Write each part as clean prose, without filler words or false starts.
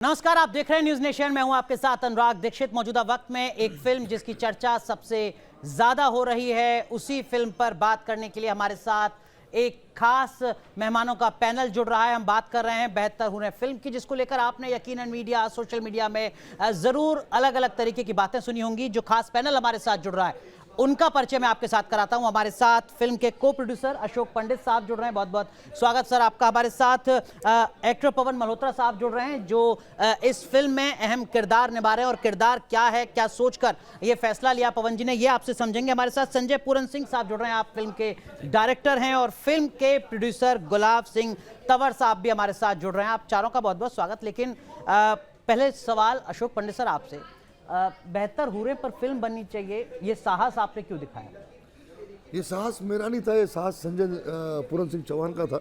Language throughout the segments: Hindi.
नमस्कार, आप देख रहे हैं न्यूज नेशन। मैं हूं आपके साथ अनुराग दीक्षित। मौजूदा वक्त में एक फिल्म जिसकी चर्चा सबसे ज्यादा हो रही है, उसी फिल्म पर बात करने के लिए हमारे साथ एक खास मेहमानों का पैनल जुड़ रहा है। हम बात कर रहे हैं बेहतर हुए फिल्म की, जिसको लेकर आपने यकीनन मीडिया, सोशल मीडिया में जरूर अलग अलग तरीके की बातें सुनी होंगी। जो खास पैनल हमारे साथ जुड़ रहा है उनका परिचय मैं आपके साथ कराता हूं। हमारे साथ फिल्म के को प्रोड्यूसर अशोक पंडित साहब जुड़ रहे हैं। बहुत बहुत स्वागत सर आपका। हमारे साथ एक्टर पवन मल्होत्रा साहब जुड़ रहे हैं, जो इस फिल्म में अहम किरदार निभा रहे हैं। और किरदार क्या है, क्या सोचकर ये फैसला लिया पवन जी ने, ये आपसे समझेंगे। हमारे साथ संजय पूरन सिंह साहब जुड़ रहे हैं, आप फिल्म के डायरेक्टर हैं। और फिल्म के प्रोड्यूसर गुलाब सिंह तंवर साहब भी हमारे साथ जुड़ रहे हैं। आप चारों का बहुत बहुत स्वागत। लेकिन पहले सवाल अशोक पंडित सर आपसे, बेहतर हुए पर फिल्म बननी चाहिए, ये साहस आपने क्यों दिखाया? ये साहस मेरा नहीं था, ये साहस संजय पूरन सिंह चौहान का था।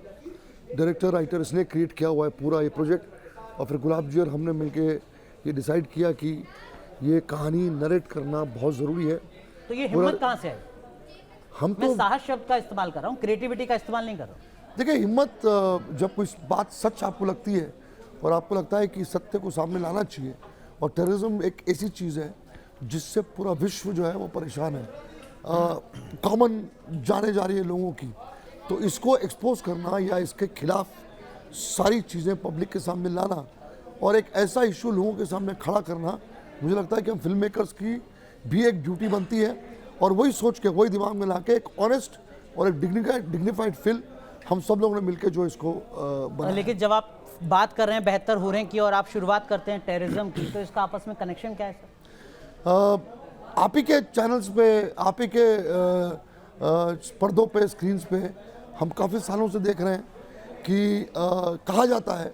डायरेक्टर राइटर इसने क्रिएट किया हुआ है पूरा ये प्रोजेक्ट। और फिर गुलाब जी और हमने मिलके ये डिसाइड किया कि ये कहानी नरेट करना बहुत ज़रूरी है। तो ये हिम्मत कहाँ से आई? हम मैं तो साहस शब्द का इस्तेमाल कर रहा हूँ, क्रिएटिविटी का इस्तेमाल नहीं कर रहा हूँ। देखिए, हिम्मत जब कोई बात सच आपको लगती है और आपको लगता है कि सत्य को सामने लाना चाहिए। और टेररिज्म एक ऐसी चीज़ है जिससे पूरा विश्व जो है वो परेशान है, कॉमन जाने जा रही है लोगों की। तो इसको एक्सपोज करना या इसके खिलाफ सारी चीज़ें पब्लिक के सामने लाना और एक ऐसा इशू लोगों के सामने खड़ा करना, मुझे लगता है कि हम फिल्म मेकर्स की भी एक ड्यूटी बनती है। और वही सोच के, वही दिमाग में ला के एक ऑनेस्ट और एक डिग्निफाइड फिल्म हम सब लोगों ने मिलकर जो इसको बनाया। लेकिन जब आप बात कर रहे हैं बेहतर हो रहे हैं की और आप शुरुआत करते हैं टेररिज्म की, तो इसका आपस में कनेक्शन क्या है सर? आप ही के चैनल्स पे, आप ही के पर्दों पे, स्क्रीन्स पे हम काफ़ी सालों से देख रहे हैं कि कहा जाता है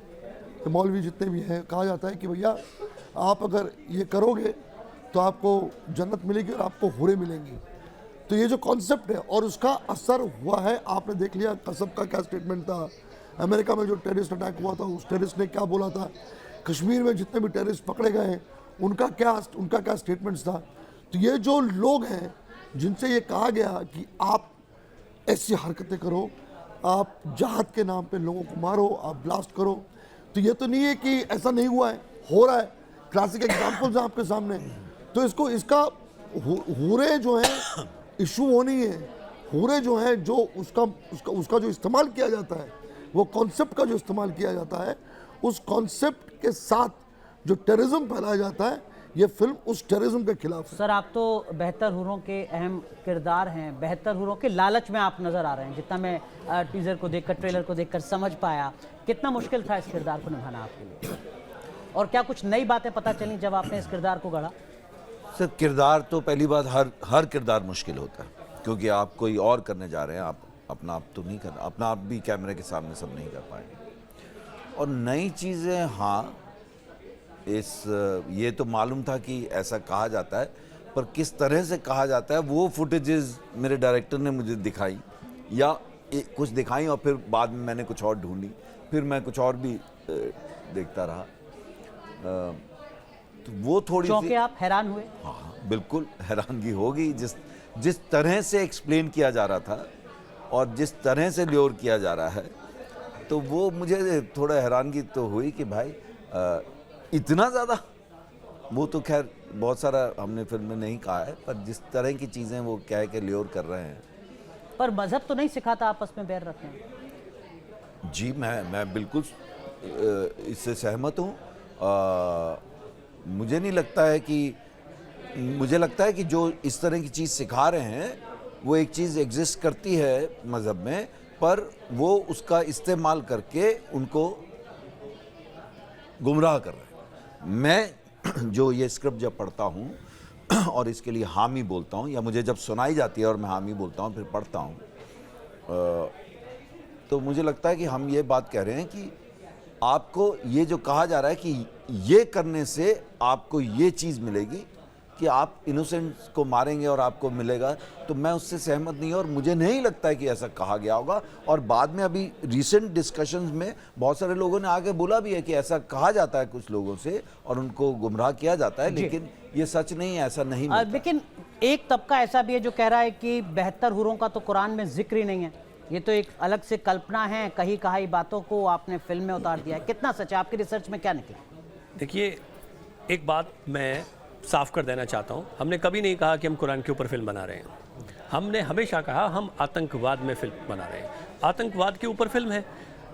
कि मौलवी जितने भी हैं, कहा जाता है कि भैया आप अगर ये करोगे तो आपको जन्नत मिलेगी और आपको हुरे मिलेंगी। तो ये जो कॉन्सेप्ट है और उसका असर हुआ है, आपने देख लिया कसब का क्या स्टेटमेंट था, अमेरिका में जो टेररिस्ट अटैक हुआ था उस टेररिस्ट ने क्या बोला था, कश्मीर में जितने भी टेररिस्ट पकड़े गए हैं उनका क्या स्टेटमेंट्स था। तो ये जो लोग हैं जिनसे ये कहा गया कि आप ऐसी हरकतें करो, आप जहाद के नाम पे लोगों को मारो, आप ब्लास्ट करो, तो ये तो नहीं है कि ऐसा नहीं हुआ है, हो रहा है। क्लासिक एग्जाम्पल्स हैं आपके सामने। तो इसका हुरे जो है इशू वो नहीं है। हुरे जो है, जो उसका जो इस्तेमाल किया जाता है, वो कॉन्सेप्ट का जो इस्तेमाल किया जाता है, उस कॉन्सेप्ट के साथ जो टेररिज्म फैलाया जाता है, ये फिल्म उस टेररिज्म के खिलाफ है। सर, आप तो बेहतर हुरों के अहम किरदार हैं, बेहतर हुरों के लालच में आप नजर आ रहे हैं। जितना मैं टीजर को देखकर, ट्रेलर को देखकर समझ पाया, कितना मुश्किल था इस किरदार को निभाना आपके लिए? और क्या कुछ नई बातें पता चली जब आपने इस किरदार को गढ़ा? सर, किरदार तो पहली बात, हर किरदार मुश्किल होता है, क्योंकि आप कोई और करने जा रहे हैं, आप अपना आप तो नहीं करना, अपना आप भी कैमरे के सामने सब नहीं कर पाएंगे। और नई चीज़ें, हाँ, ये तो मालूम था कि ऐसा कहा जाता है, पर किस तरह से कहा जाता है वो फुटेजेस मेरे डायरेक्टर ने मुझे दिखाई, या कुछ दिखाई और फिर बाद में मैंने कुछ और ढूंढी, फिर मैं कुछ और भी देखता रहा। तो वो थोड़ी सी, आप हैरान हुए? हाँ, बिल्कुल हैरानगी होगी। जिस तरह से एक्सप्लेन किया जा रहा था और जिस तरह से ल्योर किया जा रहा है, तो वो मुझे थोड़ा हैरानगी तो हुई कि भाई इतना ज़्यादा। वो तो खैर बहुत सारा हमने फिल्म में नहीं कहा है, पर जिस तरह की चीज़ें वो कह के ल्योर कर रहे हैं। पर मजहब तो नहीं सिखाता आपस में बैर रखें? जी, मैं बिल्कुल इससे सहमत हूँ। मुझे नहीं लगता है कि, मुझे लगता है कि जो इस तरह की चीज़ सिखा रहे हैं, वो एक चीज़ एग्जिस्ट करती है मज़हब में, पर वो उसका इस्तेमाल करके उनको गुमराह कर रहे हैं। मैं जो ये स्क्रिप्ट जब पढ़ता हूँ और इसके लिए हामी बोलता हूँ, या मुझे जब सुनाई जाती है और मैं हामी बोलता हूँ, फिर पढ़ता हूँ, तो मुझे लगता है कि हम ये बात कह रहे हैं कि आपको ये जो कहा जा रहा है कि ये करने से आपको ये चीज़ मिलेगी कि आप इनोसेंट्स को मारेंगे और आपको मिलेगा, तो मैं उससे सहमत नहीं हूँ। और मुझे नहीं लगता है कि ऐसा कहा गया होगा। और बाद में अभी रिसेंट डिस्कशंस में बहुत सारे लोगों ने आगे बोला भी है कि ऐसा कहा जाता है कुछ लोगों से और उनको गुमराह किया जाता है, लेकिन ये सच नहीं है, ऐसा नहीं। लेकिन एक तबका ऐसा भी है जो कह रहा है कि बेहतर हुरों का तो कुरान में जिक्र ही नहीं है, ये तो एक अलग से कल्पना है, कही कहाई बातों को आपने फिल्म में उतार दिया है। कितना सच है? आपकी रिसर्च में क्या निकला? देखिए, एक बात मैं साफ कर देना चाहता हूँ, हमने कभी नहीं कहा कि हम कुरान के ऊपर फिल्म बना रहे हैं। हमने हमेशा कहा हम आतंकवाद में फिल्म बना रहे हैं, आतंकवाद के ऊपर फिल्म है।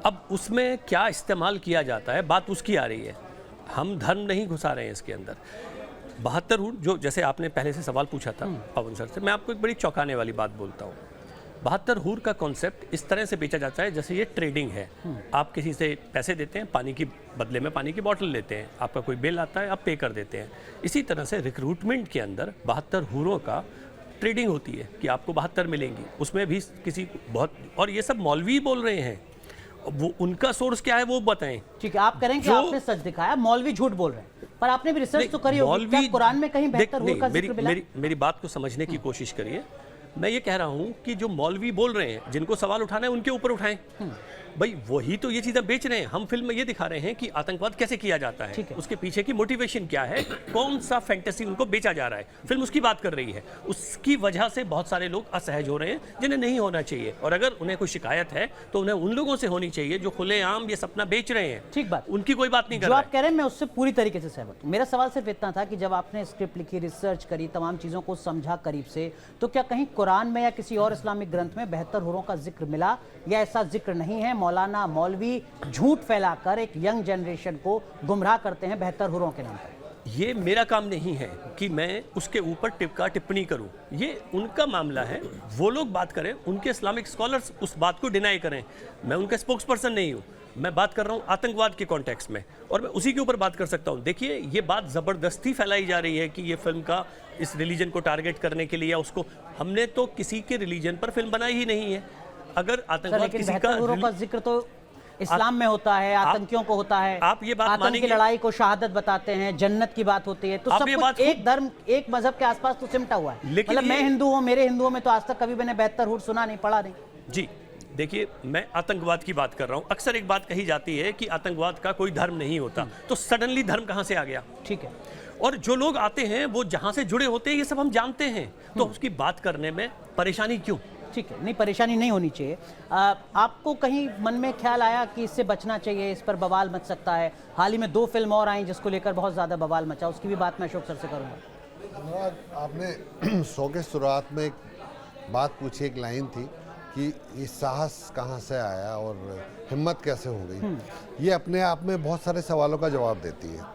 अब उसमें क्या इस्तेमाल किया जाता है, बात उसकी आ रही है। हम धर्म नहीं घुसा रहे हैं इसके अंदर। 72 हूर, जो जैसे आपने पहले से सवाल पूछा था पवन सर से, मैं आपको एक बड़ी चौंकाने वाली बात बोलता हूँ। 72 हूर का कॉन्सेप्ट इस तरह से बेचा जाता है जैसे ये ट्रेडिंग है। आप किसी से पैसे देते हैं, पानी की बदले में पानी की बोतल लेते हैं, आपका कोई बिल आता है, आप पे कर देते हैं। इसी तरह से रिक्रूटमेंट के अंदर 72 हूरों का ट्रेडिंग होती है कि आपको 72 मिलेंगी। उसमें भी किसी बहुत, और ये सब मौलवी बोल रहे हैं, वो उनका सोर्स क्या है वो बताएं। ठीक है, आप कह रहे हैं कि आपने सच दिखाया, मौलवी झूठ बोल रहे हैं, पर आपने भी रिसर्च तो करी होगी। क्या कुरान में कहीं 72 हूर का जिक्र मिला? मेरी बात को समझने की कोशिश करिए। मैं ये कह रहा हूं कि जो मौलवी बोल रहे हैं, जिनको सवाल उठाना है उनके ऊपर उठाएं। भाई वही तो ये चीजें बेच रहे हैं। हम फिल्म में ये दिखा रहे हैं कि आतंकवाद कैसे किया जाता है, उसके पीछे की मोटिवेशन क्या है, कौन सा फैंटेसी उनको बेचा जा रहा है। फिल्म उसकी बात कर रही है। उसकी वजह से बहुत सारे लोग असहज हो रहे हैं जिन्हें नहीं होना चाहिए, और अगर उन्हें कोई शिकायत है तो उन्हें उन लोगों से होनी चाहिए जो खुलेआम ये सपना बेच रहे हैं। ठीक बात, उनकी कोई बात नहीं कर जो रहा आप कह रहे हैं मैं उससे पूरी तरीके से सहमत हूं। मेरा सवाल सिर्फ इतना था कि जब आपने स्क्रिप्ट लिखी, रिसर्च करी, तमाम चीजों को समझा करीब से, तो क्या कहीं कुरान में या किसी और इस्लामिक ग्रंथ में 72 हूरों का जिक्र मिला, या ऐसा जिक्र नहीं है? मौलाना मौलवी झूठ फैलाकर एक यंग जनरेशन को गुमराह करते हैं 72 हूरों के नाम पर। ये मेरा काम नहीं है कि मैं उसके ऊपर टिप्पणी करूं, ये उनका मामला है। वो लोग बात करें, उनके इस्लामिक स्कॉलर्स उस बात को डिनाई करें। मैं उनका स्पोक्स पर्सन नहीं हूं। मैं बात कर रहा हूं आतंकवाद के कॉन्टेक्स्ट में, और मैं उसी के ऊपर बात कर सकता हूं। देखिए, ये बात ज़बरदस्ती फैलाई जा रही है कि ये फिल्म का इस रिलीजन को टारगेट करने के लिए, या उसको, हमने तो किसी के रिलीजन पर फिल्म बनाई ही नहीं है। अगर आतंकवाद किसी का जिक्र तो इस्लाम में होता है, आतंकियों को होता है। आप ये बात आतंक की लड़ाई को शहादत बताते हैं, जन्नत की बात होती है, तो सब कुछ एक धर्म, एक मजहब के आसपास तो सिमटा हुआ है। मतलब मैं हिंदू हूं, मेरे हिंदुओं में तो आज तक कभी मैंने 72 हूर सुना नहीं, पढ़ा नहीं। जी देखिए, मैं आतंकवाद की बात कर रहा हूं। अक्सर एक बात कही जाती है कि आतंकवाद का कोई धर्म नहीं होता, तो सडनली धर्म कहां से आ गया? ठीक है, और जो लोग आते हैं वो जहां से जुड़े होते हैं, ये सब हम जानते हैं, तो उसकी बात करने में परेशानी क्यों? ठीक है, नहीं परेशानी नहीं होनी चाहिए। आपको कहीं मन में ख्याल आया कि इससे बचना चाहिए, इस पर बवाल मच सकता है? हाल ही में 2 फिल्म और आई जिसको लेकर बहुत ज़्यादा बवाल मचा, उसकी भी बात मैं अशोक सर से करूँगा। आपने शो के शुरुआत में एक बात पूछी, एक लाइन थी कि ये साहस कहाँ से आया और हिम्मत कैसे हो गई। ये अपने आप में बहुत सारे सवालों का जवाब देती है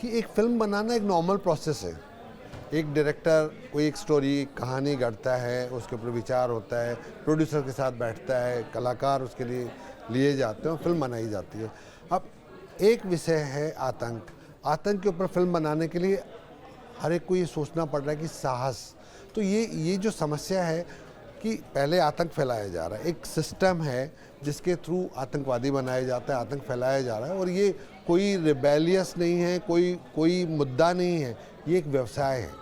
कि एक फिल्म बनाना एक नॉर्मल प्रोसेस है। एक डायरेक्टर कोई एक स्टोरी, कहानी गढ़ता है, उसके ऊपर विचार होता है, प्रोड्यूसर के साथ बैठता है, कलाकार उसके लिए जाते हैं, फिल्म बनाई जाती है। अब एक विषय है आतंक। आतंक के ऊपर फिल्म बनाने के लिए हर एक को ये सोचना पड़ रहा है कि साहस। तो ये जो समस्या है कि पहले आतंक फैलाया जा रहा है, एक सिस्टम है जिसके थ्रू आतंकवादी बनाया जाता है, आतंक फैलाया जा रहा है, और ये कोई रिबेलियस नहीं है, कोई मुद्दा नहीं है, ये एक व्यवसाय है।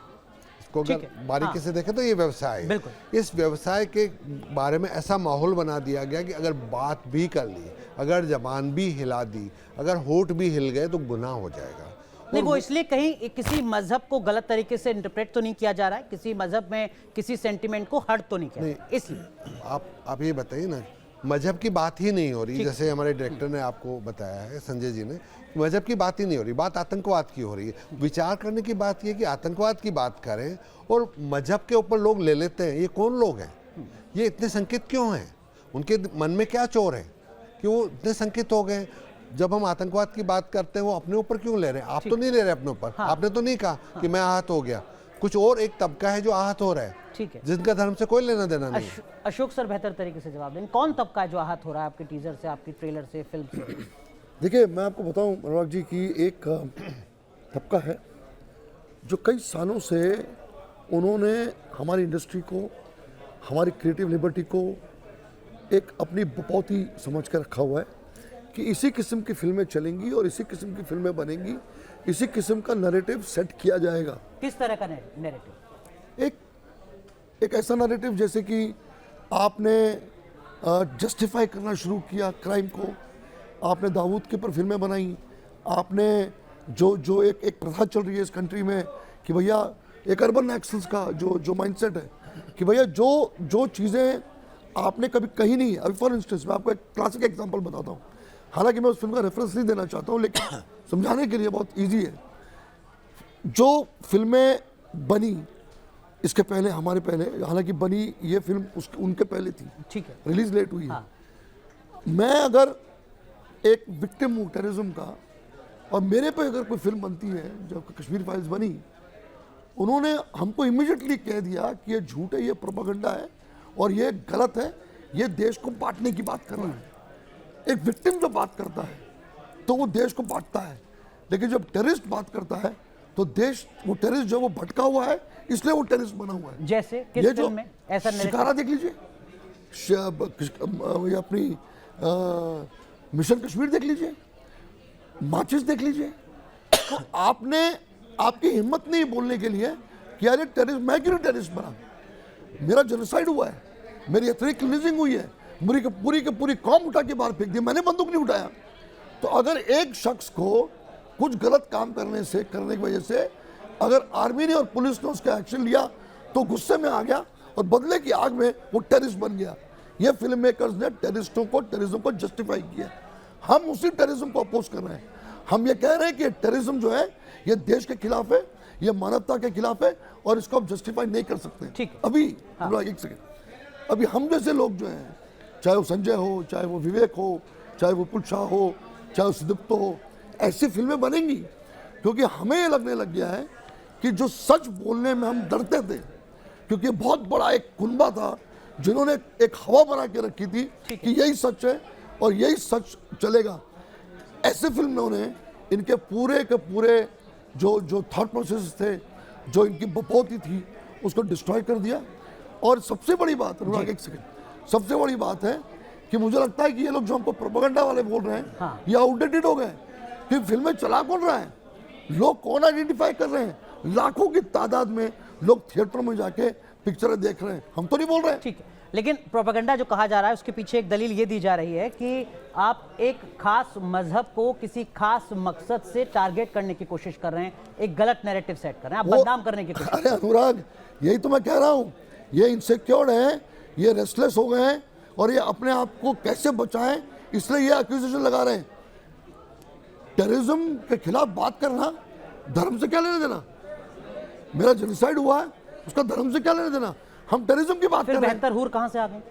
इसको अगर बारीकी से देखें तो ये व्यवसाय है। इस व्यवसाय के बारे में ऐसा माहौल बना दिया गया कि अगर बात भी कर ली, अगर जबान भी हिला दी, अगर होठ भी हिल गए तो गुनाह हो जाएगा। नहीं, वो इसलिए कहीं किसी मजहब को गलत तरीके से इंटरप्रेट तो नहीं किया जा रहा है, किसी मजहब में किसी सेंटिमेंट को हर्ट तो नहीं किया, इसलिए आप ये बताइए ना, मजहब की बात ही नहीं हो रही। जैसे हमारे डायरेक्टर ने आपको बताया है, संजय जी ने, मजहब की बात ही नहीं हो रही, बात आतंकवाद की हो रही है। विचार करने की बात ये कि आतंकवाद की बात करें और मजहब के ऊपर लोग ले लेते हैं। ये कौन लोग हैं? ये इतने संकित क्यों हैं? उनके मन में क्या चोर है कि वो इतने संकित हो गए? जब हम आतंकवाद की बात करते हैं वो अपने ऊपर क्यों ले रहे हैं? आप तो नहीं ले रहे अपने ऊपर। आपने तो नहीं कहा कि मैं आहत हो गया, कुछ और एक तबका है जो आहत हो रहा है, ठीक है, जिनका धर्म से कोई लेना देना नहीं। अशोक सर बेहतर तरीके से जवाब दें, कौन तबका है जो आहत हो रहा है आपके टीजर से, आपकी ट्रेलर से, फिल्म से? देखिए, मैं आपको बताऊं अनुराग जी कि एक तबका है जो कई सालों से उन्होंने हमारी इंडस्ट्री को, हमारी क्रिएटिव लिबर्टी को एक अपनी बपौती समझ कर रखा हुआ है कि इसी किस्म की फिल्में चलेंगी और इसी किस्म की फिल्में बनेंगी, इसी किस्म का नैरेटिव सेट किया जाएगा। किस तरह का नैरेटिव? एक ऐसा नैरेटिव जैसे कि आपने जस्टिफाई करना शुरू किया क्राइम को, आपने दाऊद के ऊपर फिल्में बनाई, आपने जो एक प्रथा चल रही है इस कंट्री में कि भैया एक अर्बन एक्सेस का जो माइंडसेट है कि भैया जो चीज़ें आपने कभी कही नहीं है। अभी फॉर इंस्टेंस मैं आपको एक क्लासिक एग्जांपल बताता हूँ। हालांकि मैं उस फिल्म का रेफरेंस नहीं देना चाहता हूँ, लेकिन समझाने के लिए बहुत इजी है। जो फिल्में बनी इसके पहले, हमारे पहले, हालांकि बनी ये फिल्म उनके पहले थी, ठीक है। रिलीज लेट हुई है। हाँ। मैं अगर एक विक्टिम हूँ टेररिज्म का, और मेरे पे अगर कोई फिल्म बनती है, जब कश्मीर फाइल्स बनी, उन्होंने हमको इमीडिएटली कह दिया कि ये झूठ है, ये प्रोपेगेंडा है और ये गलत है, ये देश को बांटने की बात कर रहा है। एक विक्टिम जो बात करता है तो वो देश को बांटता है, लेकिन जब टेररिस्ट बात करता है तो देश, वो टेररिस्ट जो वो भटका हुआ है इसलिए वो टेररिस्ट बना हुआ है। जैसे किस ये फिल्म में ऐसा शिकारा देख लीजिए, ये अपनी मिशन कश्मीर देख लीजिए, माचिस देख लीजिए। तो आपने, आपकी हिम्मत नहीं बोलने के लिए कि यार ये टेररिस्ट, मैं क्यों टेररिस्ट बना, मेरा जेनोसाइड हुआ है, मेरी एथनिक क्लींजिंग हुई है, पूरी की पूरी कौम उठा के बाहर फेंक दी, मैंने बंदूक नहीं उठाया। तो अगर एक शख्स को कुछ गलत काम करने की वजह से अगर आर्मी ने और पुलिस ने उसका एक्शन लिया तो गुस्से में आ गया और बदले की आग में वो टेररिस्ट बन गया। ये फिल्म मेकर्स ने टेररिस्टों को, टेररिज्म को जस्टिफाई किया। हम उसी टेररिज्म को अपोज कर रहे हैं। हम ये कह रहे हैं कि टेररिज्म जो है ये देश के खिलाफ है, ये मानवता के खिलाफ है और इसको आप जस्टिफाई नहीं कर सकते। ठीक है। अभी एक सेकेंड, अभी हम जैसे लोग जो हैं, चाहे वो संजय हो, चाहे वो विवेक हो, चाहे वो पुल शाह हो, चाहे वो सुदीप्तो हो, ऐसी फिल्में बनेंगी क्योंकि हमें ये लगने लग गया है कि जो सच बोलने में हम डरते थे, क्योंकि बहुत बड़ा एक कुनबा था जिन्होंने एक हवा बना के रखी थी कि यही सच है और यही सच चलेगा। ऐसे फिल्मों ने इनके पूरे के पूरे जो थॉट प्रोसेस थे, जो इनकी बपोती थी, उसको डिस्ट्रॉय कर दिया। और सबसे बड़ी बात, अनुराग एक सेकंड, सबसे बड़ी बात है कि मुझे लगता है कि ये लोग जो हमको प्रोपेगेंडा वाले बोल रहे हैं, हाँ। ये आउटडेटेड हो गए। कि फिल्में चला कौन रहा है, लोग कौन आइडेंटिफाई कर रहे हैं, लाखों की तादाद में लोग थिएटर में जाके पिक्चरें देख रहे हैं, हम तो नहीं बोल रहे हैं। ठीक है, लेकिन प्रोपेगेंडा जो कहा जा रहा है उसके पीछे एक दलील ये दी जा रही है कि आप एक खास मजहब को किसी खास मकसद से टारगेट करने की कोशिश कर रहे हैं, एक गलत नैरेटिव सेट कर रहे हैं, आप बदनाम करने की कोशिश। अरे अनुराग, यही तो मैं कह रहा हूँ, ये इनसिक्योर्ड हैं, ये रेस्टलेस हो गए हैं और ये अपने आप को कैसे बचाएं, इसलिए ये एक्यूजेशन लगा रहे हैं। टेररिज्म के खिलाफ बात करना धर्म से क्या लेने देना, मेरा जेनोसाइड हुआ है उसका धर्म से क्या लेने देना, हम टेररिज्म की बात कर फिर रहे हैं। बेहतर हूर कहां से आ गए?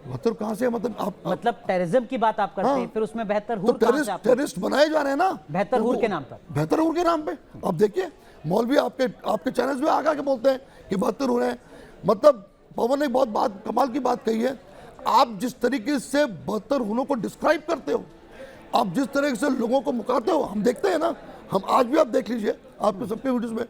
मतलब कहां से, मतलब आप मतलब टेररिज्म की बात आप करते हैं, हाँ। फिर उसमें बेहतर तो हूर कहां से आप? टेररिस्ट बनाए जा रहे हैं ना बेहतर हूर के नाम पर। बेहतर हूर के नाम पे अब देखिए, मौलवी आपके चैनल्स में आगे के बोलते हैं कि बेहतर हूर है। मतलब पवन ने बहुत बात, कमाल की बात कही है। आप जिस तरीके से बेहतर हूरों को डिस्क्राइब करते हो, आप जिस तरह से लोगों को मुकाते हो, हम देखते हैं ना, हम आज भी आप देख लीजिए आपके सबके वीडियोस में।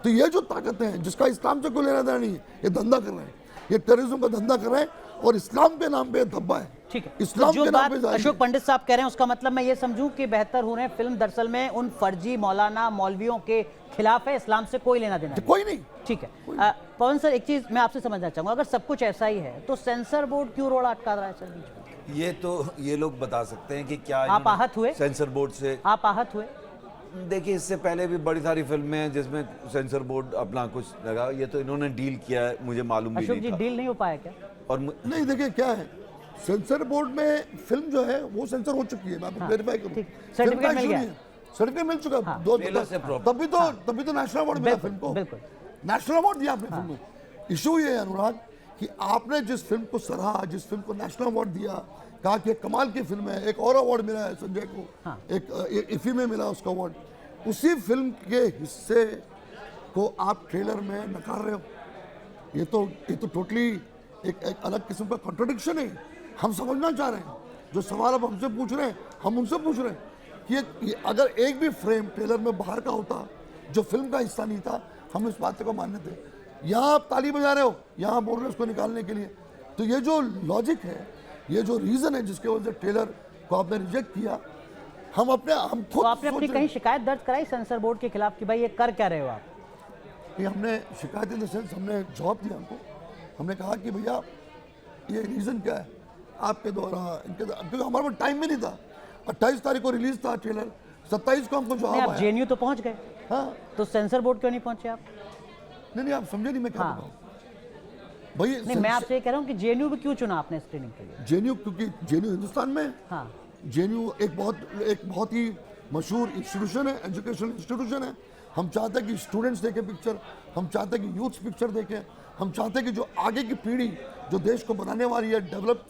तो ये जो ताकतें हैं जिसका इस्लाम से कोई लेना देना नहीं है, ये धंधा कर रहे हैं, ये टेररिज्म का धंधा कर रहे हैं और इस्लाम के नाम पे धब्बा है। ठीक है, इस्लाम तो जो के नाम बात पे जाएगी। अशोक पंडित साहब कह रहे हैं उसका मतलब मैं ये समझूं कि बेहतर हूर है फिल्म दरअसल में उन फर्जी मौलाना मौलवियों के खिलाफ है, इस्लाम से कोई लेना देना नहीं। कोई नहीं। ठीक है, पवन सर एक चीज मैं आपसे समझना चाहूंगा, अगर सब कुछ ऐसा ही है तो सेंसर बोर्ड क्यों रोड़ा अटका रहा है सर बीच में? ये तो ये लोग बता सकते हैं कि क्या आप इन्होंने आहत हुए? सेंसर बोर्ड से, आप आहत हुए? देखिए इससे पहले भी बड़ी सारी फिल्में हैं जिसमें सेंसर बोर्ड अपना कुछ लगा, ये तो इन्होंने डील किया है, मुझे मालूम भी अशोक नहीं जी था। डील नहीं हो पाया क्या? और नहीं, देखिए क्या है, सेंसर बोर्ड में फिल्म जो है वो सेंसर हो चुकी है, मैं आपको क्लेरिफाई करूं। ठीक। फिल्म सर्टिफिकेट का मिल issue गया? नहीं है। सर्टिफिकेट मिल चुका हाँ। दो, ट्रेलर से प्रॉब्लम। तभी तो नेशनल अवार्ड मिला फिल्म को। बिल्कुल। नेशनल अवार्ड दिया आपने फिल्म को। इशू ये है अनुराग कि आपने जिस फिल्म को सराहा, जिस फिल्म को नेशनल अवार्ड दिया, कहा कि कमाल की फिल्म है, एक और अवार्ड मिला है संजय को, हाँ। एक इफी में मिला उसका अवार्ड, उसी फिल्म के हिस्से को आप ट्रेलर में नकार रहे हो। ये तो टोटली एक अलग किस्म का कॉन्ट्रडिक्शन है। हम समझना चाह रहे हैं, जो सवाल अब हमसे पूछ रहे हैं हम उनसे पूछ रहे हैं कि ये अगर एक भी फ्रेम ट्रेलर में बाहर का होता जो फिल्म का हिस्सा नहीं था, हम इस बात को मानते थे। यहाँ आप ताली बजा रहे हो, यहाँ बोल रहे हो उसको निकालने के लिए। तो ये जो लॉजिक है, ये जो रीज़न है जिसके वजह से ट्रेलर को आपने रिजेक्ट किया, हम खुद तो आपने अपनी सोच कहीं रहे शिकायत दर्ज कराई सेंसर बोर्ड के खिलाफ कि भाई ये कर क्या रहे हो आप? कि हमने शिकायत इन द सेंस, हमने जवाब दिया हमको, हमने कहा कि भैया ये रीज़न क्या है आपके द्वारा, क्योंकि हमारे पास टाइम भी नहीं था। 28 तारीख को रिलीज था ट्रेलर, 27 को हमको नहीं, जवाब आप आया। जेएनयू तो पहुंच गए, हाँ, तो सेंसर बोर्ड क्यों नहीं पहुंचे आप? नहीं आप समझे नहीं मैं क्या हाँ। बताऊँ भाई। नहीं, मैं आपसे ये कह रहा हूँ कि जेएनयू भी क्यों चुना आपने स्क्रीनिंग के लिए? जेएनयू, क्योंकि जेएनयू हिंदुस्तान में है। हाँ, जेएनयू एक बहुत ही मशहूर इंस्टीट्यूशन है, एजुकेशन इंस्टीट्यूशन है। हम चाहते हैं कि स्टूडेंट्स देखें पिक्चर, हम चाहते हैं कि यूथ पिक्चर देखें, हम चाहते हैं कि जो आगे की पीढ़ी जो देश को बनाने वाली है, डेवलप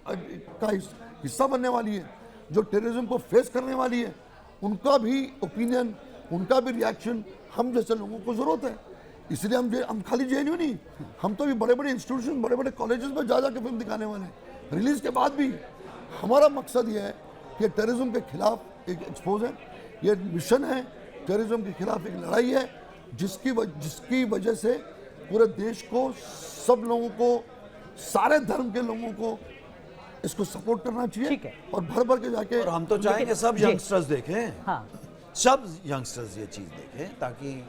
का हिस्सा बनने वाली है, जो टेररिज्म को फेस करने वाली है, उनका भी ओपिनियन, उनका भी रिएक्शन हम जैसे लोगों को ज़रूरत है। इसलिए हम खाली जेएनयू नहीं, हम तो भी बड़े बड़े इंस्टीट्यूशन, बड़े बड़े कॉलेजेस में जा के फिल्म दिखाने वाले हैं। रिलीज़ के बाद भी हमारा मकसद ये है कि टेररिज्म के खिलाफ एक एक्सपोज है, ये मिशन है, टेररिज्म के खिलाफ एक लड़ाई है, जिसकी वजह से पूरे देश को, सब लोगों को, सारे धर्म के लोगों को इसको सपोर्ट करना चाहिए। ठीक है। और भर भर के जाके, और हम तो चाहेंगे सब जी। यंगस्टर्स देखें, हाँ, सब यंगस्टर्स ये चीज देखें, ताकि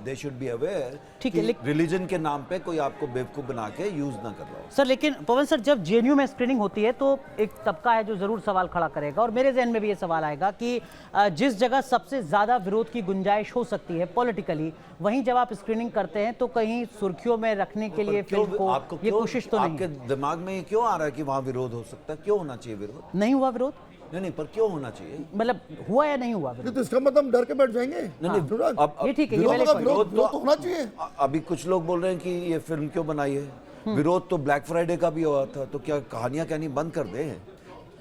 दे शुड बी अवेयर ठीक है, कि रिलीजन के नाम पे कोई आपको बेवकूफ बना के यूज ना कर रहा हो। सर लेकिन पवन सर, जब जेएनयू में स्क्रीनिंग होती है तो एक तबका है जो जरूर सवाल खड़ा करेगा, और मेरे जहन में भी ये सवाल आएगा कि जिस जगह सबसे ज्यादा विरोध की गुंजाइश हो सकती है पॉलिटिकली, वहीं जब आप स्क्रीनिंग करते हैं तो कहीं सुर्खियों में रखने के लिए फिल्म को ये कोशिश तो नहीं आपके दिमाग में ये क्यों आ रहा है कि वहाँ विरोध हो सकता है? क्यों होना चाहिए विरोध? नहीं हुआ विरोध, नहीं, पर क्यों होना चाहिए? मतलब हुआ या नहीं हुआ विरोध? तो इसका मतलब हम डर के बैठ जाएंगे? नहीं, अब ये ठीक है, ये विरोध वाले का point। विरोध तो होना चाहिए। अभी कुछ लोग बोल रहे हैं कि ये फिल्म क्यों बनाई है, विरोध तो ब्लैक फ्राइडे का भी हुआ था, तो क्या कहानियां कहनी बंद कर दें?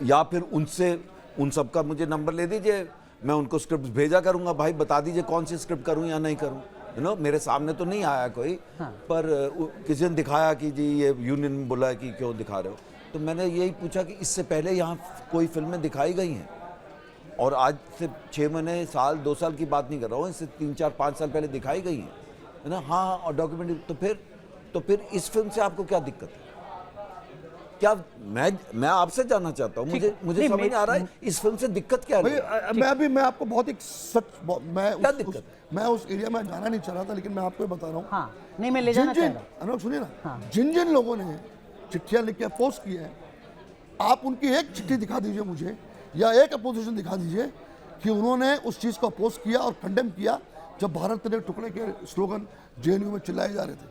या फिर उन सब का मुझे नंबर ले दीजिए, मैं उनको स्क्रिप्ट भेजा करूंगा, भाई बता दीजिए कौन सी स्क्रिप्ट करूं या नहीं करूं। मेरे सामने तो नहीं आया कोई, पर किसी ने दिखाया कि जी ये यूनियन में बोला है कि क्यों दिखा रहे हो, तो मैंने यही पूछा कि इससे पहले यहाँ कोई फिल्में दिखाई गई हैं, और आज से 6 महीने, साल, 2 साल की बात नहीं कर रहा हूँ, इससे 3, 4, 5 साल पहले दिखाई गई है ना। हाँ, और डॉक्यूमेंट्री, तो फिर इस फिल्म से आपको क्या दिक्कत है? क्या मैं आपसे जानना चाहता हूँ, मुझे समझ नहीं आ रहा है इस फिल्म से दिक्कत क्या है? मैं आपको बहुत एक सच, क्या दिक्कत? मैं उस एरिया में जाना नहीं चाह रहा था, लेकिन मैं आपको बता रहा हूँ। हाँ, नहीं मैं ले जाना चाह रहा हूँ। अनुराग सुनिए ना, हाँ। जिन लोगों ने चिट्ठियां लिख के पोस्ट की है, आप उनकी एक चिट्ठी दिखा दीजिए मुझे, या एक अपोजिशन दिखा दीजिए कि उन्होंने उस चीज़ को अपोज किया और कंडेम किया जब भारत तेरे टुकड़े के स्लोगन जेएनयू में चिल्लाए जा रहे थे।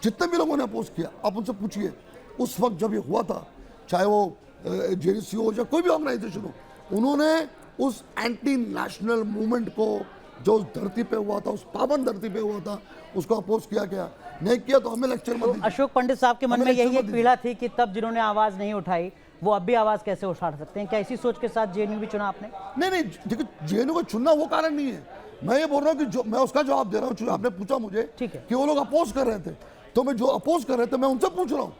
जितने भी लोगों ने अपोज किया, आप उनसे पूछिए उस वक्त जब ये हुआ था, चाहे वो जेएनयू हो या कोई भी ऑर्गेनाइजेशन हो, उन्होंने उस एंटी नेशनल मूवमेंट को जो उस धरती पे हुआ था, उस पावन धरती पे हुआ था, उसको अपोज किया क्या? नहीं किया तो हमें लेक्चर मत दीजिए। अशोक पंडित साहब के मन हमें में लेक्चर यही मत एक पीड़ा थी कि तब जिन्होंने आवाज नहीं उठाई वो अब भी आवाज कैसे उठा सकते हैं? क्या इसी सोच के साथ जेएनयू भी चुना आपने? नहीं, देखिए जेएनयू को चुनना वो कारण नहीं है। मैं ये बोल रहा हूँ कि जो मैं उसका जवाब दे रहा हूँ, जो आपने पूछा मुझे ठीक है। कि वो लोग अपोज कर रहे थे, तो मैं जो अपोज कर रहे थे मैं उनसे पूछ रहा हूँ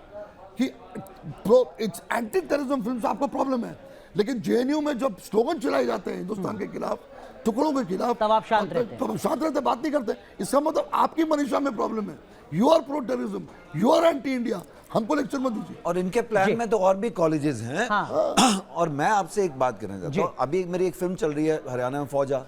कि इट्स एंटी टेररिज्म फिल्म से आपको प्रॉब्लम है, लेकिन जेएनयू में जब स्लोगन चलाए जाते हैं हिंदुस्तान के खिलाफ, टुकड़ों के खिलाफ, तब आप शांत रहते हैं। तब आप शांत रहते, बात नहीं करते। इसका मतलब आपकी मनीषा में प्रॉब्लम है। You are pro terrorism, you are anti India, हमको लेक्चर मत दीजिए। और इनके प्लान में तो और भी कॉलेजेस हैं। हाँ। और मैं आपसे एक बात कहना चाहता हूँ, अभी मेरी एक फिल्म चल रही है हरियाणा में, फौजा।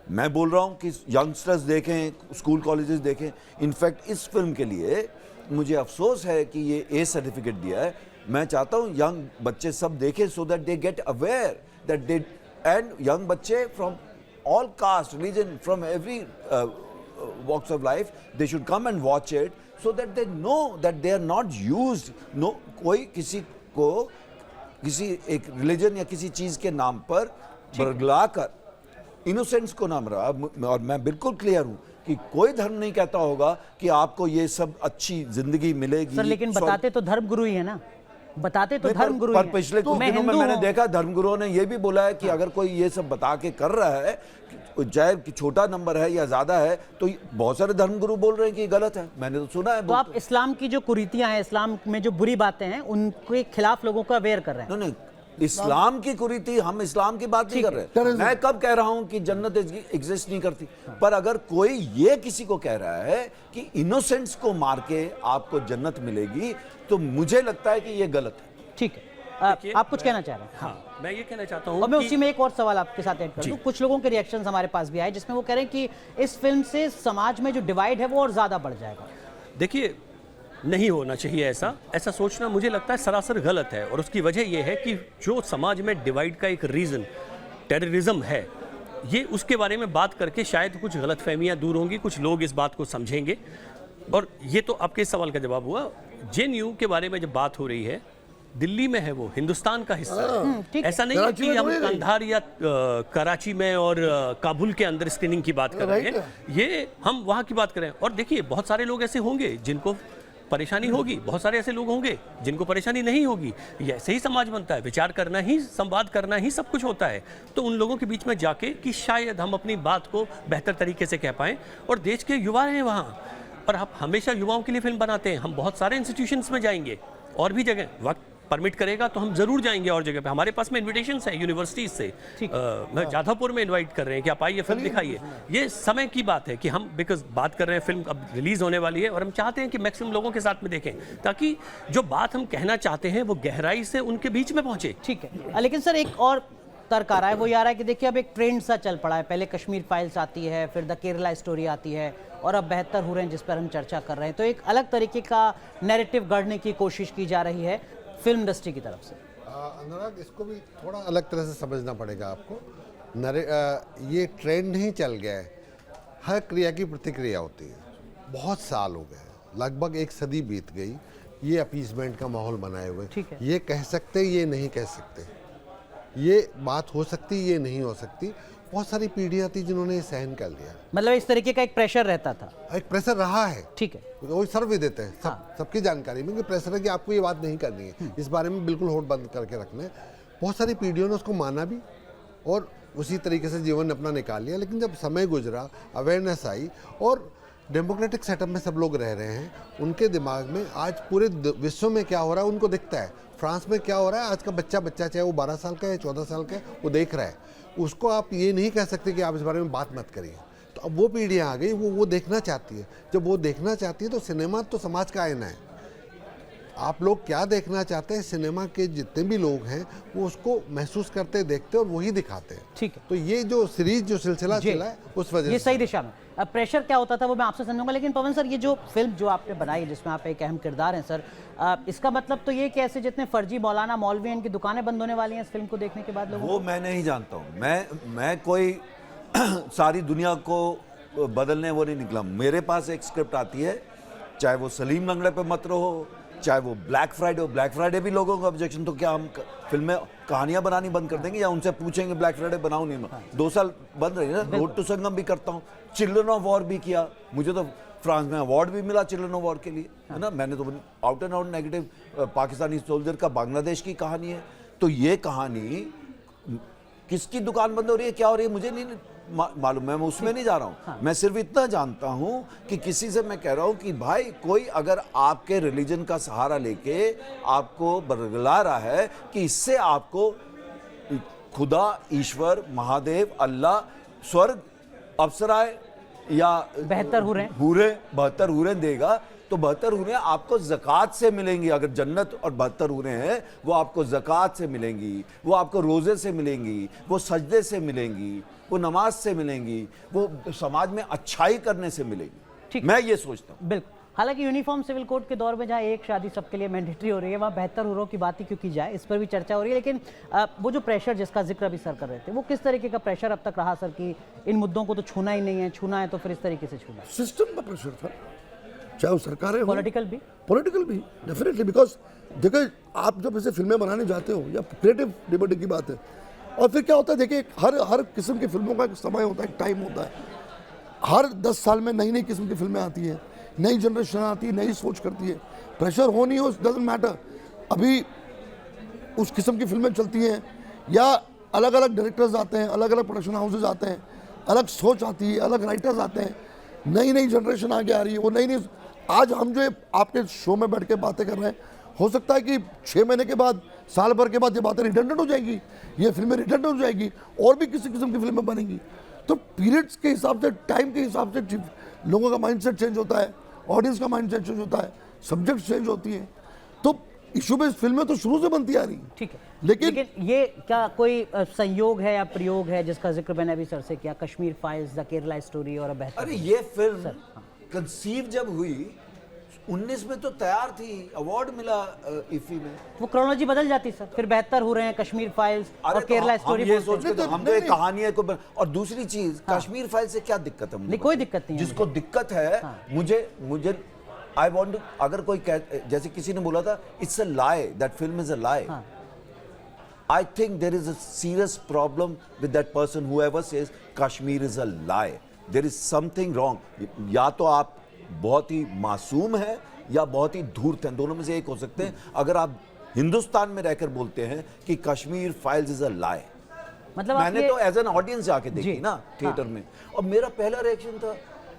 मैं बोल रहा हूँ कि यंगस्टर्स देखें, स्कूल कॉलेजेस देखें। इनफैक्ट इस फिल्म के लिए मुझे अफसोस है कि ये ए सर्टिफिकेट दिया है। मैं चाहता हूँ यंग बच्चे सब देखें, so that they get aware that they, and young बच्चे from all caste, religion, from every walks of life, they should come and watch it so that they know that they are not used. No, कोई किसी को किसी एक रिलीजन या किसी चीज के नाम पर बरगला कर इनोसेंस को नाम रहा। और मैं बिल्कुल क्लियर हूँ कि कोई धर्म नहीं कहता होगा कि आपको ये सब अच्छी जिंदगी मिलेगी। सर लेकिन बताते तो धर्मगुरु ही है ना, बताते तो नहीं, धर्मगुरु पर ही पिछले कुछ दिनों में मैंने देखा धर्मगुरुओं ने ये भी बोला है कि अगर कोई ये सब बता के कर रहा है, चाहे कि छोटा नंबर है या ज्यादा है, तो बहुत सारे धर्मगुरु बोल रहे हैं कि गलत है। मैंने तो सुना है। तो आप इस्लाम की जो कुरीतियां हैं, इस्लाम में जो बुरी बातें हैं, उनके खिलाफ लोगों को अवेयर कर रहे हैं। नहीं, इस्लाम की कुरीति, हम इस्लाम की बात नहीं कर रहे। मैं कब कह रहा हूं कि जन्नत एग्जिस्ट नहीं करती, पर अगर कोई ये किसी को कह रहा है कि इनोसेंट्स को मार के आपको जन्नत मिलेगी, तो मुझे लगता है कि ये गलत है। ठीक है, आप कुछ कहना चाह रहे हैं? हाँ, मैं ये कहना चाहता हूँ और मैं उसी में एक और सवाल आपके साथ ऐड कर दूं। कुछ लोगों के रिएक्शंस हमारे पास भी आए जिसमें वो कह रहे हैं कि इस फिल्म से समाज में जो डिवाइड है वो और ज्यादा बढ़ जाएगा। देखिए, नहीं होना चाहिए ऐसा सोचना मुझे लगता है सरासर गलत है। और उसकी वजह यह है कि जो समाज में डिवाइड का एक रीज़न टेररिज्म है, ये उसके बारे में बात करके शायद कुछ गलतफहमियां दूर होंगी, कुछ लोग इस बात को समझेंगे। और ये तो आपके इस सवाल का जवाब हुआ। जेएनयू के बारे में जब बात हो रही है, दिल्ली में है, वो हिंदुस्तान का हिस्सा है। ठीक है। ऐसा नहीं है कराची कि में हम थोड़ी गई। कंधार या कराची में और काबुल के अंदर स्क्रीनिंग की बात कर रहे हैं, ये हम वहाँ की बात कर रहे हैं। और देखिए बहुत सारे लोग ऐसे होंगे जिनको परेशानी होगी, बहुत सारे ऐसे लोग होंगे जिनको परेशानी नहीं होगी। ये ऐसे ही समाज बनता है, विचार करना ही, संवाद करना ही सब कुछ होता है। तो उन लोगों के बीच में जाके कि शायद हम अपनी बात को बेहतर तरीके से कह पाएं। और देश के युवा हैं वहाँ, और आप हमेशा युवाओं के लिए फिल्म बनाते हैं। हम बहुत सारे इंस्टीट्यूशंस में जाएंगे और भी जगह, वक्त परमिट करेगा तो हम जरूर जाएंगे और जगह पे। हमारे पास में इन्विटेशंस है यूनिवर्सिटीज से। मैं जाधवपुर में इनवाइट कर रहे हैं कि आप आइए, फिल्म दिखाइए। ये समय की बात है कि हम, बिकॉज बात कर रहे हैं, फिल्म अब रिलीज होने वाली है और हम चाहते हैं कि मैक्सिमम लोगों के साथ में देखें, ताकि जो बात हम कहना चाहते हैं वो गहराई से उनके बीच में पहुंचे। ठीक है। लेकिन सर एक और तर्क आ रहा है, वो ये आ रहा है कि देखिए अब एक ट्रेंड सा चल पड़ा है। पहले कश्मीर फाइल्स आती है, फिर द केरला स्टोरी आती है, और अब बेहतर हो रहे हैं जिस पर हम चर्चा कर रहे हैं। तो एक अलग तरीके का नैरेटिव गढ़ने की कोशिश की जा रही है फिल्म इंडस्ट्री की तरफ से। अनुराग, इसको भी थोड़ा अलग तरह से समझना पड़ेगा आपको। ये ट्रेंड नहीं चल गया है, हर क्रिया की प्रतिक्रिया होती है। बहुत साल हो गए, लगभग एक सदी बीत गई, ये अपीजमेंट का माहौल बनाए हुए। ठीक है। ये कह सकते, ये नहीं कह सकते, ये बात हो सकती, ये नहीं हो सकती। बहुत सारी पीढ़ियाँ थी जिन्होंने ये सहन कर लिया। मतलब इस तरीके का एक प्रेशर रहता था। एक प्रेशर रहा है, ठीक है। वो सर्वे देते हैं सबकी जानकारी में कि प्रेशर है कि आपको ये बात नहीं करनी है, इस बारे में बिल्कुल होड़ बंद करके रखना है। बहुत सारी पीढ़ियों ने उसको माना भी और उसी तरीके से जीवन अपना निकाल लिया। लेकिन जब समय गुजरा, अवेयरनेस आई और डेमोक्रेटिक सेटअप में सब लोग रह रहे हैं, उनके दिमाग में आज पूरे विश्व में क्या हो रहा है उनको दिखता है। फ्रांस में क्या हो रहा है, आज का बच्चा चाहे वो 12 साल का है, 14 साल का है, वो देख रहा है। उसको आप ये नहीं कह सकते कि आप इस बारे में बात मत करिए। तो अब वो पीढ़ियाँ आ गई, वो देखना चाहती है। जब वो देखना चाहती है तो सिनेमा तो समाज का आईना है। आप लोग क्या देखना चाहते हैं, सिनेमा के जितने भी लोग हैं वो उसको महसूस करते, देखते और वही दिखाते हैं। ठीक है। तो ये जो सीरीज, जो सिलसिला चला है, उस वजह ये से सही दिशा में। अब प्रेशर क्या होता था वो मैं आपसे समझूंगा, लेकिन पवन सर ये जो फिल्म जो आपने बनाई है जिसमें आप एक अहम किरदार हैं सर, इसका मतलब तो ये कि ऐसे जितने फर्जी मौलाना मौलवी हैं इनकी दुकानें बंद होने वाली हैं इस फिल्म को देखने के बाद लोगों वो मैं नहीं जानता हूँ। मैं कोई सारी दुनिया को बदलने वो नहीं निकला। मेरे पास एक स्क्रिप्ट आती है, चाहे वो सलीम लंगड़े पे मत रहो, चाहे वो ब्लैक फ्राइडे हो। ब्लैक फ्राइडे भी लोगों का ऑब्जेक्शन, तो क्या हम फिल्में कहानियां बनानी बंद कर देंगे या उनसे पूछेंगे ब्लैक फ्राइडे बनाओ नहीं? 2 साल बंद रही ना। रोड टू संगम भी करता हूँ, चिल्ड्रन ऑफ वॉर भी किया, मुझे तो फ्रांस में अवार्ड भी मिला चिल्ड्रन ऑफ वॉर के लिए, है ना। मैंने तो out and out negative Pakistani soldier का बांग्लादेश की कहानी है। तो ये कहानी किसकी दुकान बंद हो रही है, क्या हो रही है, मुझे नहीं मालूम। मैं उसमें नहीं जा रहा हूँ। मैं सिर्फ इतना जानता हूँ कि किसी से मैं कह रहा हूँ कि भाई कोई अगर आपके रिलीजन का सहारा लेके आपको बरगला रहा है कि इससे आपको खुदा, ईश्वर, महादेव, अल्लाह, स्वर्ग, अप्सराए या बेहतर हूरें 72 हूरें देगा, तो 72 हूरें आपको ज़कात से मिलेंगी। अगर जन्नत और 72 हूरें हैं वो आपको ज़कात से मिलेंगी, वो आपको रोज़े से मिलेंगी, वो सजदे से मिलेंगी, वो नमाज से मिलेंगी, वो समाज में अच्छाई करने से मिलेंगी। मैं ये सोचता हूँ। बिल्कुल। हालांकि यूनिफॉर्म सिविल कोड के दौर में जहाँ एक शादी सबके लिए मैंडेटरी हो रही है, वहाँ बेहतर हुरों की बात ही क्यों की जाए, इस पर भी चर्चा हो रही है। लेकिन वो जो प्रेशर जिसका जिक्र अभी सर कर रहे थे, वो किस तरीके का प्रेशर अब तक रहा सर कि इन मुद्दों को तो छूना ही नहीं है, छूना है तो फिर इस तरीके से छूना है? सिस्टम का प्रेशर था, चाहे वो सरकारें हो, पॉलिटिकल भी डेफिनेटली। बिकॉज देखिए, आप जब ऐसे फिल्में बनाने जाते हो, या क्रिएटिव लिबर्टी की बात है, और फिर क्या होता है, देखिए हर किस्म की फिल्मों का एक समय होता है, एक टाइम होता है। हर 10 साल में नई नई किस्म की फिल्में आती हैं, नई जनरेशन आती है, नई सोच करती है। प्रेशर हो नहीं हो, डजंट मैटर। अभी उस किस्म की फिल्में चलती हैं, या अलग अलग डायरेक्टर्स आते हैं, अलग अलग प्रोडक्शन हाउसेज आते हैं, अलग सोच आती है, अलग राइटर्स आते हैं, नई नई जनरेशन आगे आ रही है। वो नई नई, आज हम जो आपके शो में बैठ के बातें कर रहे हैं, हो सकता है कि 6 महीने के बाद, साल भर के बाद ये बातें रिडंडेंट हो जाएंगी, ये फिल्में रिडंडेंट हो जाएगी, और भी किसी किस्म की फिल्में बनेंगी। तो पीरियड्स के हिसाब से, टाइम के हिसाब से लोगों का माइंडसेट चेंज होता है, ऑडियंस का माइंडसेट चेंज होता है, सब्जेक्ट चेंज होती है। तो इशू बेस्ड फिल्में तो शुरू से बनती आ रही हैं। ठीक है, लेकिन ये क्या कोई संयोग है या प्रयोग है जिसका जिक्र मैंने अभी सर से किया, Kashmir files, the Kerala story और बेहतर? अरे ये फिल्म कंसीव जब हुई 19 में तो तैयार थी, अवार्ड मिला इफी में। वो क्रोनोलॉजी बदल जाती सर, फिर बेहतर हो रहे हैं कश्मीर फाइल्स और केरला स्टोरी। हम ये सोचते थे, हम तो एक कहानी को और दूसरी चीज, कश्मीर फाइल से क्या दिक्कत है? नहीं, कोई दिक्कत नहीं है। जिसको दिक्कत है, मुझे आई वॉन्ट टू, अगर कोई जैसे किसी ने बोला था it's a lie, that film is a lie, I think there is a serious problem with that person whoever says Kashmir is a lie. There is something wrong. या तो आप बहुत ही मासूम हैं या बहुत ही धूर्त हैं, दोनों में से एक हो सकते हैं। अगर आप हिंदुस्तान में रहकर बोलते हैं कि कश्मीर फाइल्स इज अ लाई, मतलब मैंने तो एज एन ऑडियंस जाके देखी जी, ना थिएटर में, और मेरा पहला रिएक्शन था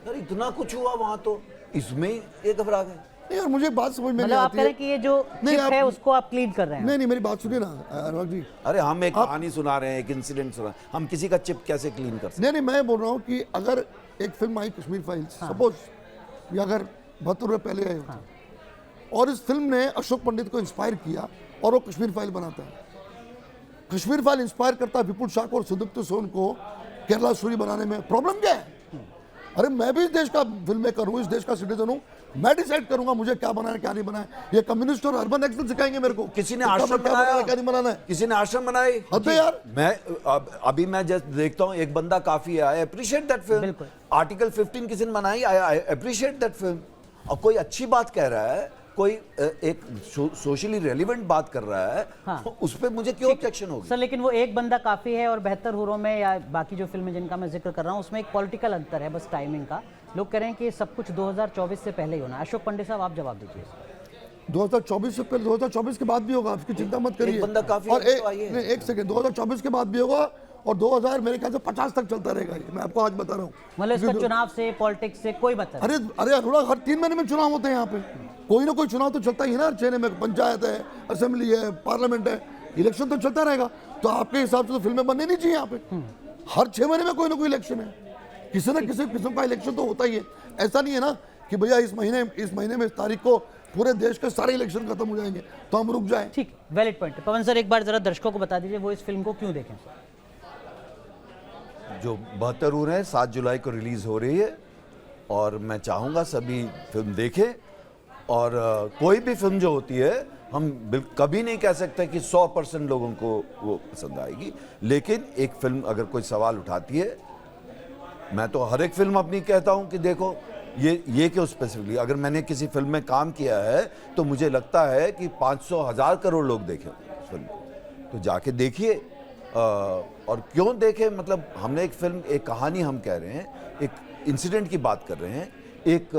यार इतना कुछ हुआ वहां, तो इसमें ये घबरा गए। नहीं, और मुझे एक बात समझ में मतलब नहीं आप आती कह रहे हैं कि ये जो नहीं, चिप आप- है उसको आप क्लीन कर रहे हैं। नहीं, मेरी बात सुनिए ना अनुराग जी। अरे हम एक कहानी सुना रहे हैं, एक इंसिडेंट सुना, हम किसी का चिप कैसे क्लीन कर सकते? नहीं, मैं बोल रहा हूँ कि अगर एक फिल्म आई कश्मीर फाइल्स, सपोज ये अगर 72 रुपये पहले आई होती और इस फिल्म ने अशोक पंडित को इंस्पायर किया और वो कश्मीर फाइल बनाता है, कश्मीर फाइल इंस्पायर करता है विपुल शाह को और सुदीप्त सोन को केरला स्टोरी बनाने में, प्रॉब्लम क्या है? अरे मैं भी इस देश का फिल्म मेकर हूँ, इस देश का सिटीजन हूँ, मैं डिसाइड करूंगा मुझे क्या बनाना है क्या नहीं बनाना है। ये कम्युनिस्ट और अर्बन एक्शन सिखाएंगे मेरे को? किसी ने क्या आश्रम बनाना है, बनाया, क्या नहीं बनाना है? किसी ने आश्रम बनाए। हद है यार। मैं अभी मैं जस्ट देखता हूँ एक बंदा काफी है, आई अप्रिशिएट दैट फिल्म। बिल्कुल। आर्टिकल 15 किसी ने बनाई, आई अप्रिशिएट दैट फिल्म। और कोई अच्छी बात कह रहा है, कोई एक सोशली रेलिवेंट बात कर रहा है, तो उस पर मुझे क्यों ऑब्जेक्शन होगी? सर लेकिन वो एक बंदा काफी है और 72 हुरों में या बाकी जो फिल्में जिनका मैं जिक्र कर रहा हूँ उसमें एक पॉलिटिकल अंतर है बस टाइमिंग का। लोग कह रहे हैं कि सब कुछ 2024 से पहले ही होना है। अशोक पंडित साहब आप जवाब दीजिए। 2024 से पहले 2024 के बाद भी होगा, आपकी चिंता मत करिए। एक बंदा काफी और है, तो आइए। नहीं, एक सेकंड, 2024 के बाद भी होगा और 2000 मेरे ख्याल से 50 तक चलता रहेगा ये, मैं आपको आज बता रहा हूँ। मतलब इसका चुनाव से पॉलिटिक्स से कोई मतलब अरे अरे अनुराग, हर 3 महीने में चुनाव होते हैं यहाँ पे, कोई ना कोई चुनाव तो चलता ही है ना, हर 6 महीने में पंचायत है, असेंबली है, पार्लियामेंट है, इलेक्शन तो चलता रहेगा। तो आपके हिसाब से तो फिल्में बननी नहीं चाहिए यहाँ पे? हर 6 महीने में कोई ना कोई इलेक्शन है, किसी न किसी किस्म का इलेक्शन तो होता ही है। ऐसा नहीं है ना कि भैया इस महीने में इस तारीख को पूरे देश के सारे इलेक्शन खत्म हो जाएंगे तो हम रुक जाएं। ठीक, वैलिड पॉइंट। पवन सर एक बार जरा दर्शकों को बता दीजिए वो इस फिल्म को क्यों देखें। जो 72 रूर है 7 जुलाई को रिलीज हो रही है और मैं चाहूँगा सभी फिल्म देखें। और कोई भी फिल्म जो होती है हम कभी नहीं कह सकते कि 100% लोगों को वो पसंद आएगी, लेकिन एक फिल्म अगर कोई सवाल उठाती है, मैं तो हर एक फिल्म अपनी कहता हूँ कि देखो ये क्यों स्पेसिफिकली, अगर मैंने किसी फिल्म में काम किया है तो मुझे लगता है कि 500,000 करोड़ लोग देखें उस फिल्म को, तो जाके देखिए। और क्यों देखें, मतलब हमने एक फिल्म, एक कहानी हम कह रहे हैं, एक इंसिडेंट की बात कर रहे हैं, एक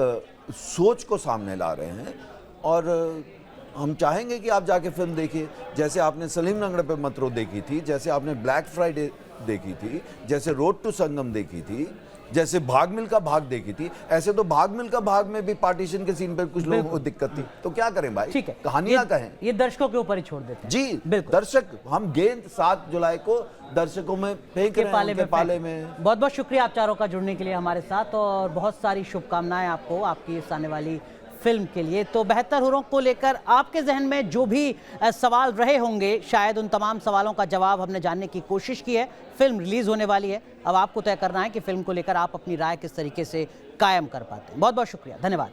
सोच को सामने ला रहे हैं और हम चाहेंगे कि आप जाके फिल्म देखिए। जैसे आपने सलीम लंगड़े पे मत रो देखी थी, जैसे आपने ब्लैक फ्राइडे देखी थी, जैसे रोड टू संगम देखी थी, जैसे भाग मिल्खा भाग देखी थी, ऐसे तो भाग मिल्खा भाग में भी पार्टीशन के सीन पे कुछ लोगों को दिक्कत थी, तो क्या करें भाई? ठीक है, कहानियां कहें ये दर्शकों के ऊपर ही छोड़ देते हैं। जी। बिल्कुल। दर्शक, हम गेंद 7 जुलाई को दर्शकों में फेंक रहे हैं, उनके पाले में। बहुत बहुत शुक्रिया आप चारों का जुड़ने के लिए हमारे साथ और बहुत सारी शुभकामनाएं आपको आपकी इस आने वाली फिल्म के लिए। तो 72 हुरों को लेकर आपके जहन में जो भी सवाल रहे होंगे, शायद उन तमाम सवालों का जवाब हमने जानने की कोशिश की है। फिल्म रिलीज होने वाली है, अब आपको तय करना है कि फिल्म को लेकर आप अपनी राय किस तरीके से कायम कर पाते हैं। बहुत बहुत शुक्रिया, धन्यवाद।